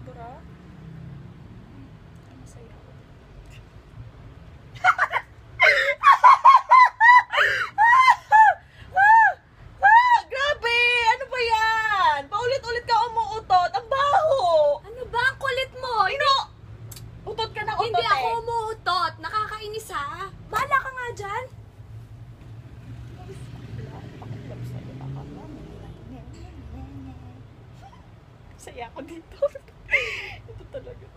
sobra. Ay, masaya ako. Grabe! Ano ba yan? Paulit-ulit ka umuutot. Ang baho! Ano ba? Ang kulit mo! Utot ka ng utot Hindi ako eh. umuutot. Nakakainis ha. Bahala ka nga dyan. Saya ako dito. Ito talaga.